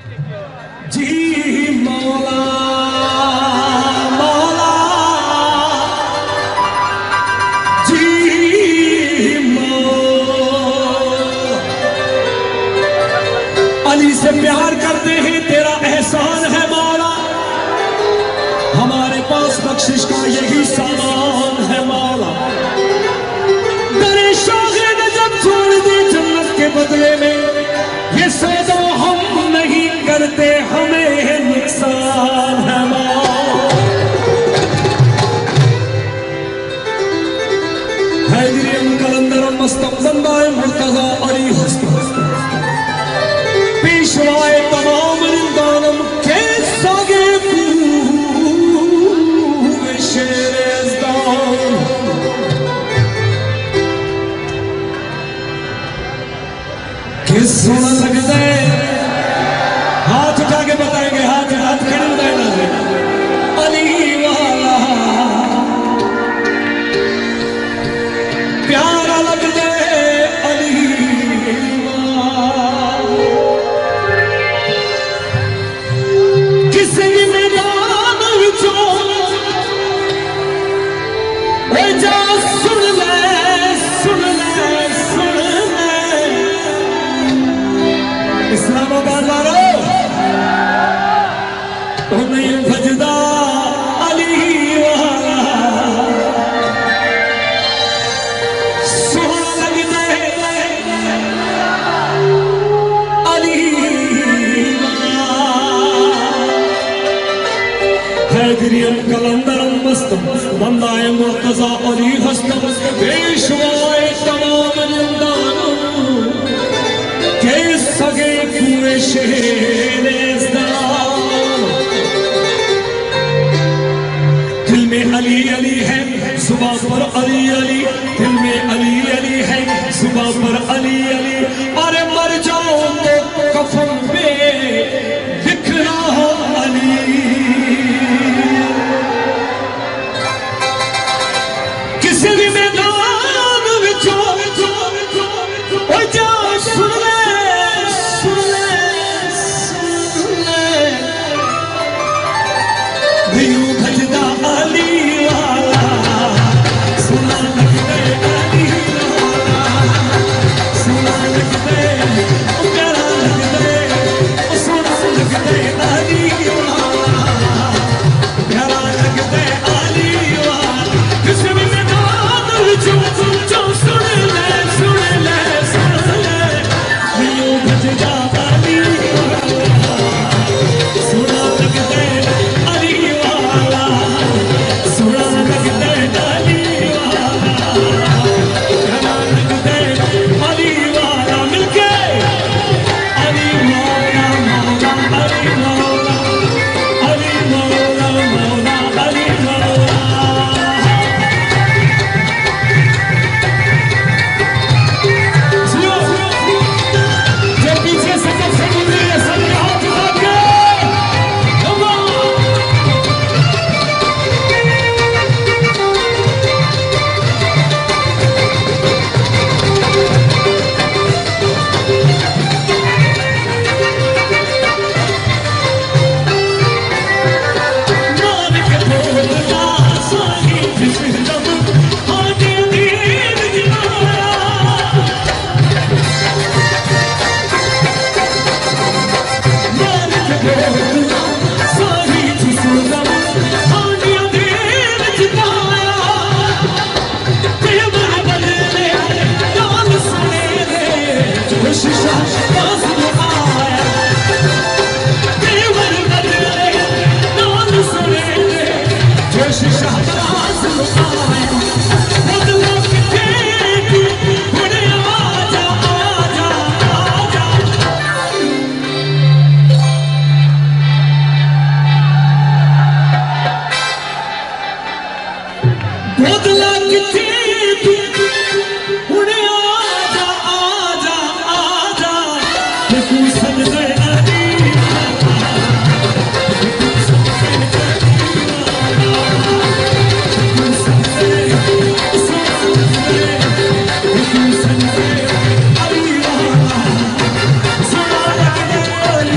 जी मौला मौला जी मौला। अली से प्यार करते हैं, तेरा एहसान है मौला। हमारे पास बख्शिश का यही सामान है मौला। दरे शौक़े ने जब छोड़ दी जन्नत के बदले में, ये सौदा हम नहीं करते, हमें नुकसान है मौला। हैदरियम कलंदरम मस्तम बंदाए मुर्तजा अली हस्ता पेशवाए तमाम रिंदानम के सागे किस सोना लगता है। हाथ उठा के बताएंगे, हाथ हाथ खड़े उठाना है। अली वाला प्यारा लगता है, अली किसी भी मैदान विचों जा सुन ले सुन ले सुन ले। इस्लामाबाद वालों तो नहीं भजदा अली वाला सोहना लगता है अली हैदरियम कलंदरम मस्तम बंदाए मुर्तजा अली हस्तम पेशवाए तमाम रिंदानों के सगे पूरे शेरेज़दान। दिल में अली अली है, सुबह पर अली अली, दिल में अली अली है, सुबह पर अली अली। अरे मर जाओ तो कफन पे लिखना हो अली। किसी भी मैदान विचों जा सुन ले सुन ले सुन ले। यूं भजदा अली वाला सुना लगते अली वाला सुना लगते प्यारा लगते सुना लगते अली वाला प्यारा लगते अली वाला। किसी भी मैदान विचों जो सुन ले सुन ले सुन ले। यूं भजदा अली वाला सुना लगते अली वाला सुना लगते अली वाला प्यारा लगते अली वाला। मिलके अली मौला मौला अली मौला अली मौला मौला अली मौला। जो पीछे से जब से गुजरे सब हाथ उठा के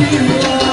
you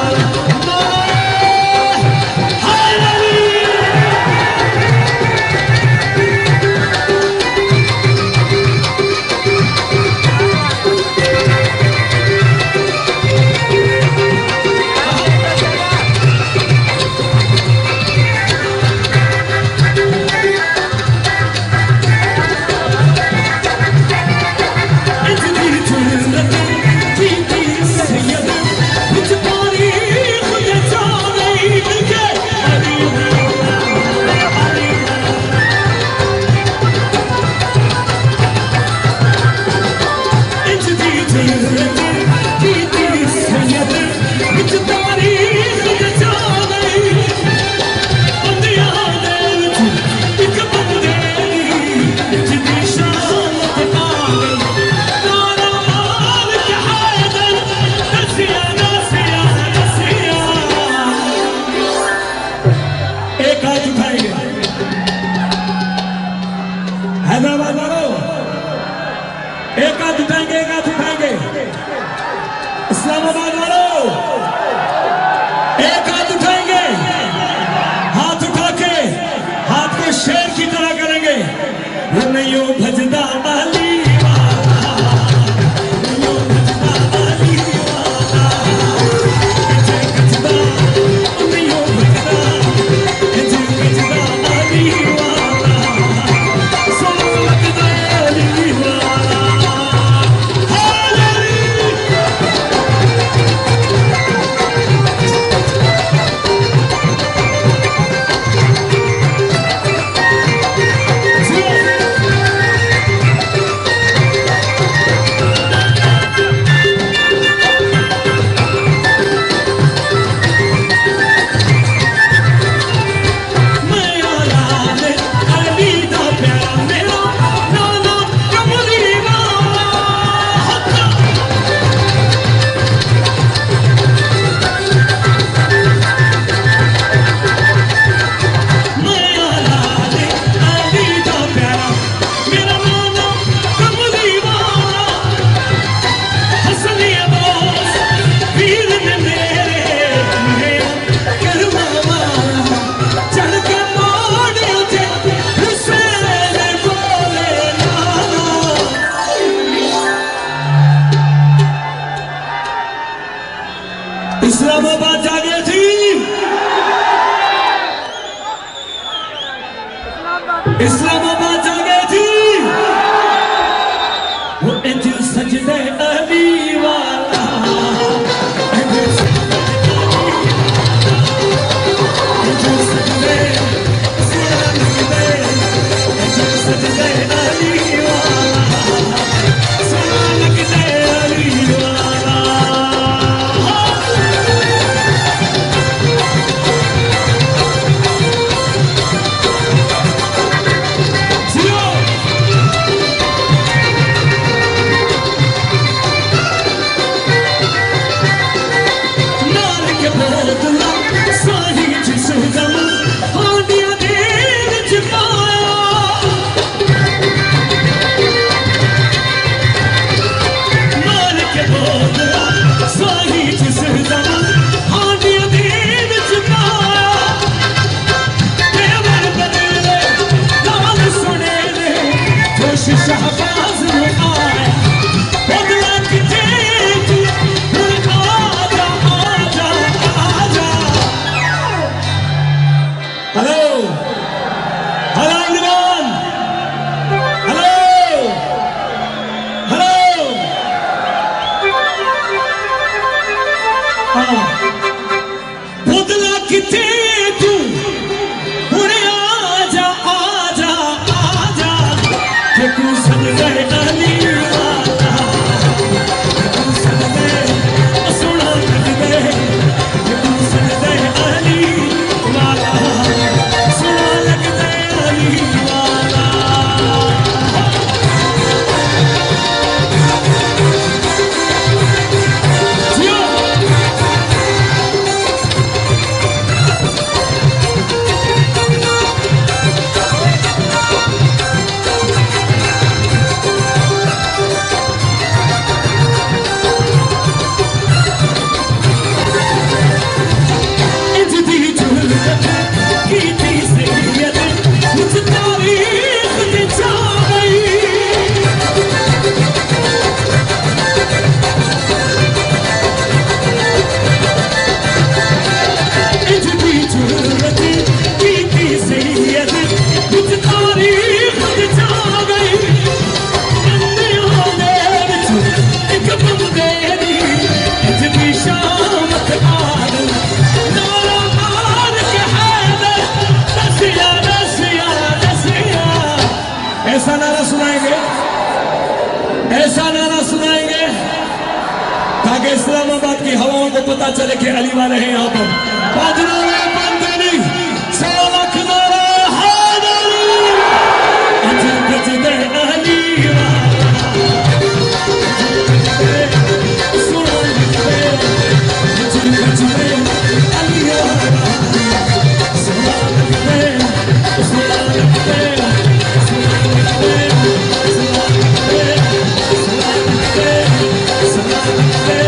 इस्लामाबाद जागे थी, इस्लामाबाद जागे थी, वो इंज सजदे अली वाला, सजदे अली वाला, सोना लगदे अली वाला। शहबाज आया बदला किथे तू हुण आजा आजा आजा। Hello hello Imran, hello hello, बदला किथे तू हुण आजा आजा आजा, तू सजदे अली वाला, तू सजदे सोना लगदे, तू सजदे अली वाला, सोना लगदे अली वाला। ऐसा नारा सुनाएंगे, ऐसा नारा सुनाएंगे ताकि इस्लामाबाद की हवाओं को पता चले कि अली वाले हैं यहाँ पर। बाजरा में बंद नहीं, 100 लाख नारा हैदरी, सजदे अली वाला, सोना लगदे, सजदे अली वाला, सोना लगदे, सोना लगदे, Salam